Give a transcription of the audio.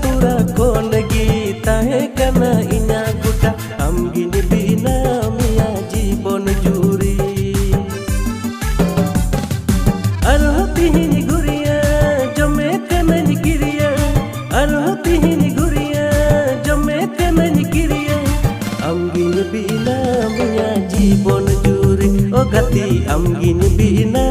तुरा कोनगी ताहे कना इना गुटा आमगिन बिना मिया जीवन जुरी अरहो तिहिन गुरिया जमे कनन गिरिया अरहो तिहिन गुरिया जमे कनन गिरिया आमगिन बिना मिया जीवन जुरी ओ गति आमगिन बिना